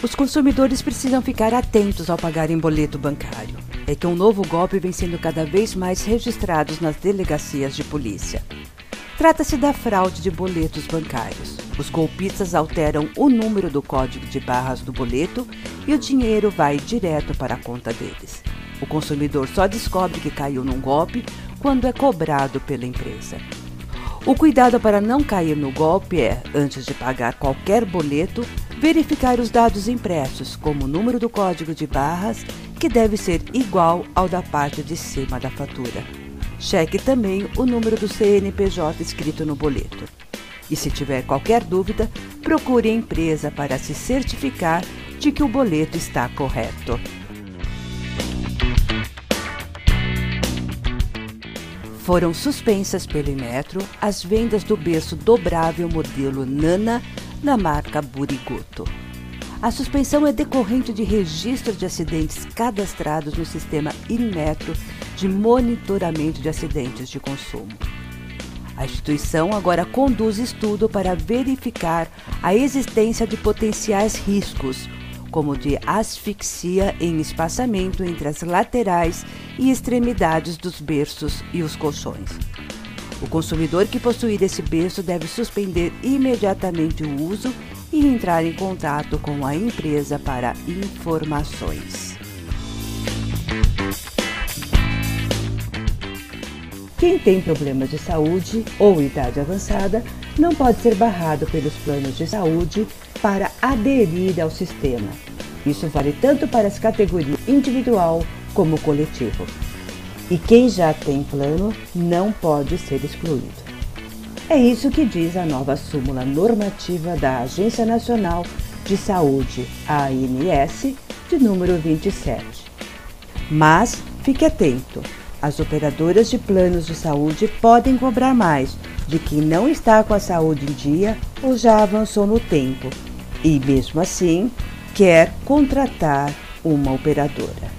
Os consumidores precisam ficar atentos ao pagarem boleto bancário. É que um novo golpe vem sendo cada vez mais registrado nas delegacias de polícia. Trata-se da fraude de boletos bancários. Os golpistas alteram o número do código de barras do boleto e o dinheiro vai direto para a conta deles. O consumidor só descobre que caiu num golpe quando é cobrado pela empresa. O cuidado para não cair no golpe é, antes de pagar qualquer boleto, verificar os dados impressos, como o número do código de barras, que deve ser igual ao da parte de cima da fatura. Cheque também o número do CNPJ escrito no boleto. E se tiver qualquer dúvida, procure a empresa para se certificar de que o boleto está correto. Foram suspensas pelo Inmetro as vendas do berço dobrável modelo Nana da marca Buriguto. A suspensão é decorrente de registro de acidentes cadastrados no sistema Inmetro de monitoramento de acidentes de consumo. A instituição agora conduz estudo para verificar a existência de potenciais riscos, como de asfixia em espaçamento entre as laterais e extremidades dos berços e os colchões. O consumidor que possuir esse berço deve suspender imediatamente o uso e entrar em contato com a empresa para informações. Quem tem problemas de saúde ou idade avançada não pode ser barrado pelos planos de saúde para aderir ao sistema. Isso vale tanto para as categorias individual como coletivo. E quem já tem plano não pode ser excluído. É isso que diz a nova súmula normativa da Agência Nacional de Saúde, ANS, de número 27. Mas fique atento. As operadoras de planos de saúde podem cobrar mais de quem não está com a saúde em dia ou já avançou no tempo e, mesmo assim, quer contratar uma operadora.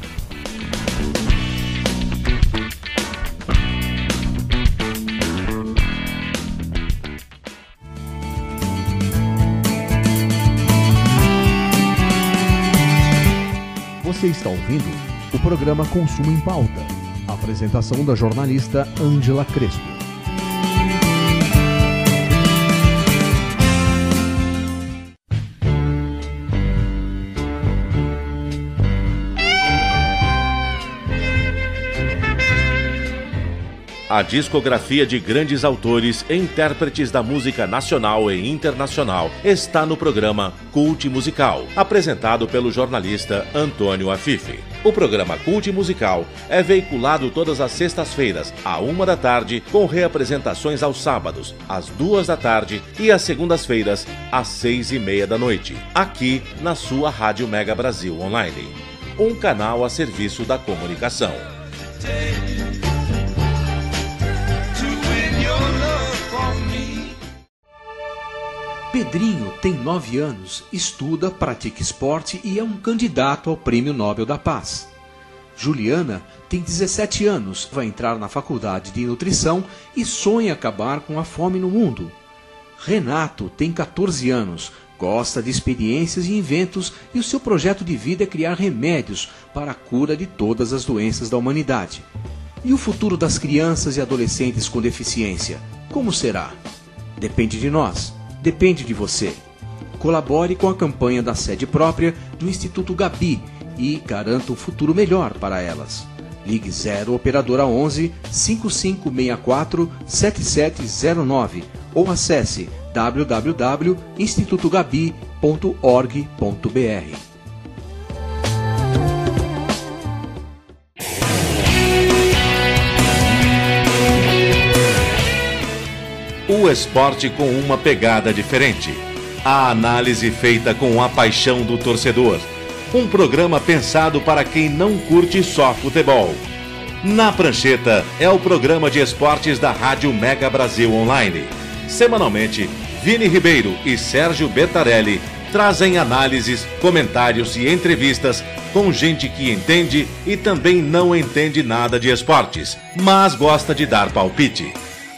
Você está ouvindo o programa Consumo em Pauta. Apresentação da jornalista Ângela Crespo. A discografia de grandes autores e intérpretes da música nacional e internacional está no programa Cult Musical, apresentado pelo jornalista Antônio Afife. O programa Cult Musical é veiculado todas as sextas-feiras, à 13h, com reapresentações aos sábados, às 14h e às segundas-feiras, às 18h30, aqui na sua Rádio Mega Brasil Online, um canal a serviço da comunicação. Pedrinho tem 9 anos, estuda, pratica esporte e é um candidato ao Prêmio Nobel da Paz. Juliana tem 17 anos, vai entrar na faculdade de nutrição e sonha acabar com a fome no mundo. Renato tem 14 anos, gosta de experiências e inventos e o seu projeto de vida é criar remédios para a cura de todas as doenças da humanidade. E o futuro das crianças e adolescentes com deficiência, como será? Depende de nós. Depende de você. Colabore com a campanha da sede própria do Instituto Gabi e garanta um futuro melhor para elas. Ligue 0 Operadora 11 5564 7709 ou acesse www.institutogabi.org.br. O esporte com uma pegada diferente. A análise feita com a paixão do torcedor. Um programa pensado para quem não curte só futebol. Na Prancheta é o programa de esportes da Rádio Mega Brasil Online. Semanalmente, Vini Ribeiro e Sérgio Bertarelli trazem análises, comentários e entrevistas com gente que entende e também não entende nada de esportes, mas gosta de dar palpite.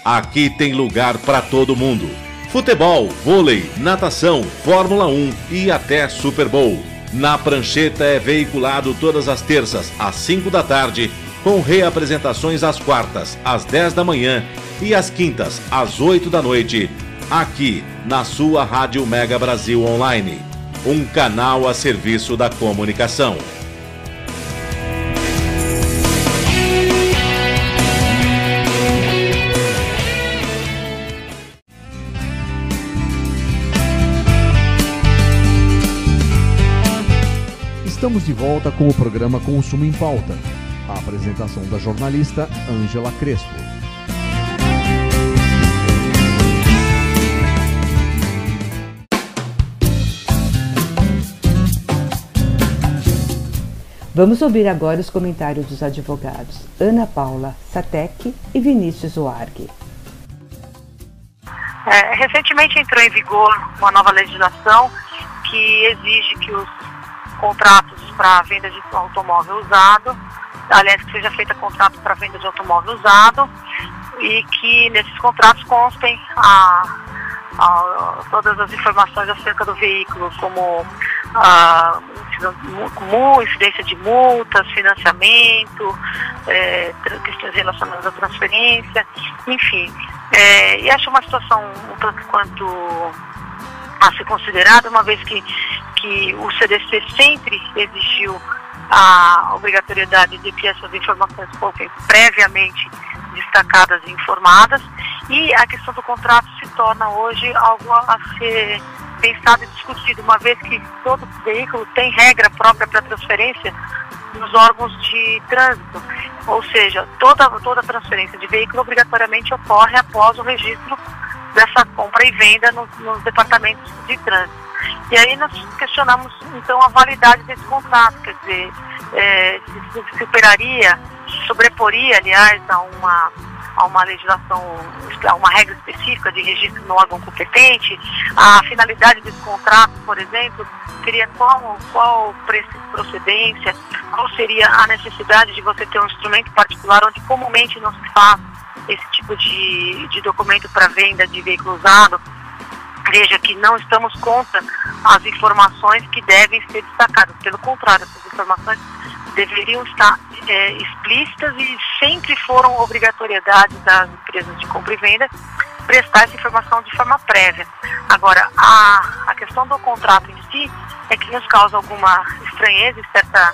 Aqui tem lugar para todo mundo. Futebol, vôlei, natação, Fórmula 1 e até Super Bowl. Na Prancheta é veiculado todas as terças às 5 da tarde, com reapresentações às quartas, às 10 da manhã e às quintas, às 8 da noite, aqui na sua Rádio Mega Brasil Online, um canal a serviço da comunicação. Estamos de volta com o programa Consumo em Pauta. A apresentação da jornalista Ângela Crespo. Vamos ouvir agora os comentários dos advogados Ana Paula Satec e Vinícius Oarghi. Recentemente entrou em vigor uma nova legislação que exige que os contratos para venda de automóvel usado, aliás, que seja feita contrato para venda de automóvel usado, e que nesses contratos constem todas as informações acerca do veículo, como incidência de multas, financiamento, questões relacionadas à transferência, enfim. E acho uma situação um tanto quanto a ser considerada, uma vez que o CDC sempre exigiu a obrigatoriedade de que essas informações fossem previamente destacadas e informadas, e a questão do contrato se torna hoje algo a ser pensado e discutido, uma vez que todo veículo tem regra própria para transferência nos órgãos de trânsito, ou seja, toda transferência de veículo obrigatoriamente ocorre após o registro dessa compra e venda nos departamentos de trânsito. E aí nós questionamos então a validade desse contrato, quer dizer, se superaria, sobreporia, aliás, a uma legislação, a uma regra específica de registro no órgão competente. A finalidade desse contrato, por exemplo, seria qual procedência, qual seria a necessidade de você ter um instrumento particular onde comumente não se faz esse tipo de documento para venda de veículo usado. Veja que não estamos contra as informações que devem ser destacadas, pelo contrário, essas informações deveriam estar explícitas e sempre foram obrigatoriedade das empresas de compra e venda prestar essa informação de forma prévia. Agora, a questão do contrato em si é que nos causa alguma estranheza e certa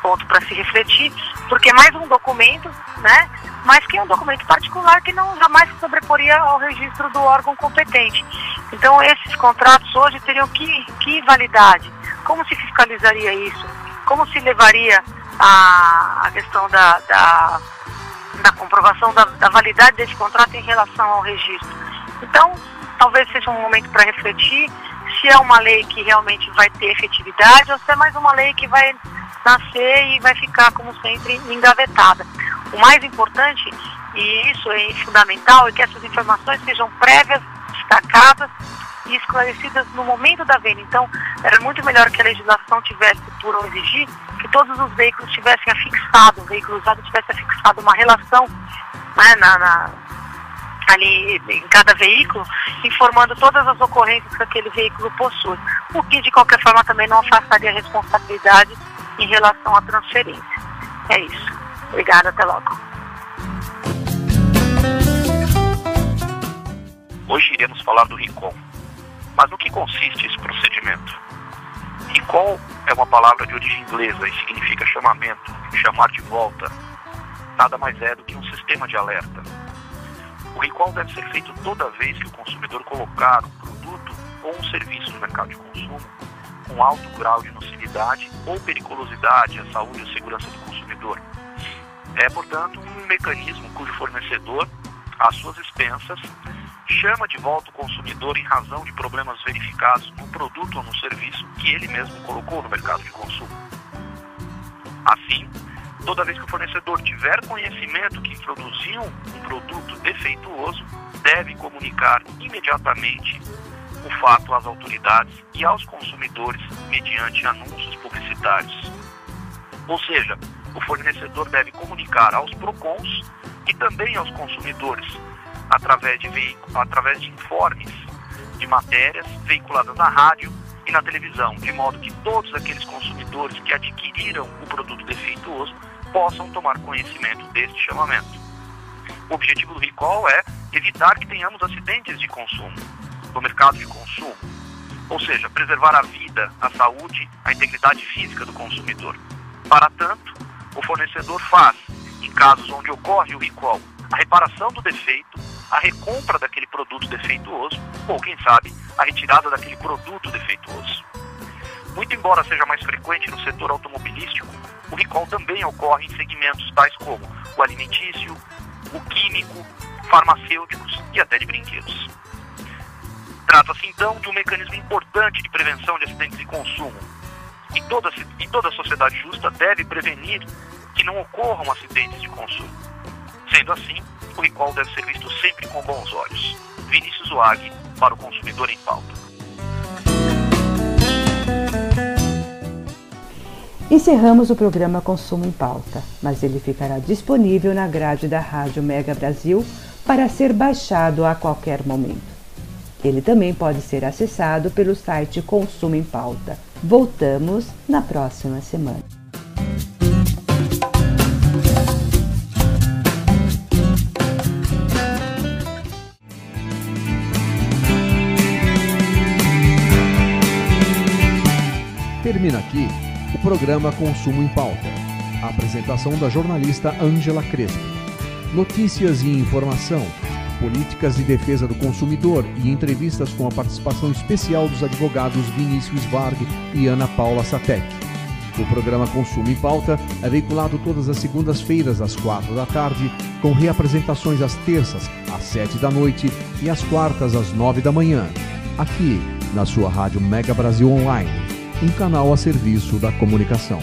ponto para se refletir, porque é mais um documento, né, mas que é um documento particular que não jamais se sobreporia ao registro do órgão competente. Então, esses contratos hoje teriam que validade? Como se fiscalizaria isso? Como se levaria a questão da comprovação da validade desse contrato em relação ao registro? Então, talvez seja um momento para refletir se é uma lei que realmente vai ter efetividade ou se é mais uma lei que vai nascer e vai ficar, como sempre, engavetada. O mais importante, e isso é fundamental, é que essas informações sejam prévias, destacadas e esclarecidas no momento da venda. Então, era muito melhor que a legislação tivesse, por exigir, que todos os veículos tivessem afixado, o veículo usado tivesse afixado uma relação, né, ali em cada veículo, informando todas as ocorrências que aquele veículo possui, o que de qualquer forma também não afastaria a responsabilidade em relação à transferência. É isso. Obrigada, até logo. Hoje iremos falar do recall. Mas no que consiste esse procedimento? Recall é uma palavra de origem inglesa e significa chamamento, chamar de volta. Nada mais é do que um sistema de alerta. O recall deve ser feito toda vez que o consumidor colocar um produto ou um serviço no mercado de consumo com alto grau de nocividade ou periculosidade à saúde e à segurança do consumidor. É, portanto, um mecanismo cujo fornecedor, às suas expensas, chama de volta o consumidor em razão de problemas verificados no produto ou no serviço que ele mesmo colocou no mercado de consumo. Assim, toda vez que o fornecedor tiver conhecimento que introduziu um produto defeituoso, deve comunicar imediatamente o fato às autoridades e aos consumidores mediante anúncios publicitários. Ou seja, o fornecedor deve comunicar aos PROCONs e também aos consumidores através de informes de matérias veiculadas na rádio e na televisão, de modo que todos aqueles consumidores que adquiriram o produto defeituoso possam tomar conhecimento deste chamamento. O objetivo do recall é evitar que tenhamos acidentes de consumo no mercado de consumo, ou seja, preservar a vida, a saúde, a integridade física do consumidor. Para tanto, o fornecedor faz, em casos onde ocorre o recall, a reparação do defeito, a recompra daquele produto defeituoso ou, quem sabe, a retirada daquele produto defeituoso. Muito embora seja mais frequente no setor automobilístico, o recall também ocorre em segmentos tais como o alimentício, o químico, farmacêuticos e até de brinquedos. Trata-se então de um mecanismo importante de prevenção de acidentes de consumo. E toda a sociedade justa deve prevenir que não ocorram acidentes de consumo. Sendo assim, o recall deve ser visto sempre com bons olhos. Vinícius Wag, para o Consumidor em Pauta. Encerramos o programa Consumo em Pauta, mas ele ficará disponível na grade da Rádio Mega Brasil para ser baixado a qualquer momento. Ele também pode ser acessado pelo site Consumo em Pauta. Voltamos na próxima semana. Termina aqui o programa Consumo em Pauta. A apresentação da jornalista Ângela Crespo. Notícias e informação, políticas de defesa do consumidor e entrevistas com a participação especial dos advogados Vinícius Varg e Ana Paula Satek. O programa Consumo em Pauta é veiculado todas as segundas-feiras às 4 da tarde, com reapresentações às terças, às 7 da noite e às quartas, às 9 da manhã, aqui na sua Rádio Mega Brasil Online, um canal a serviço da comunicação.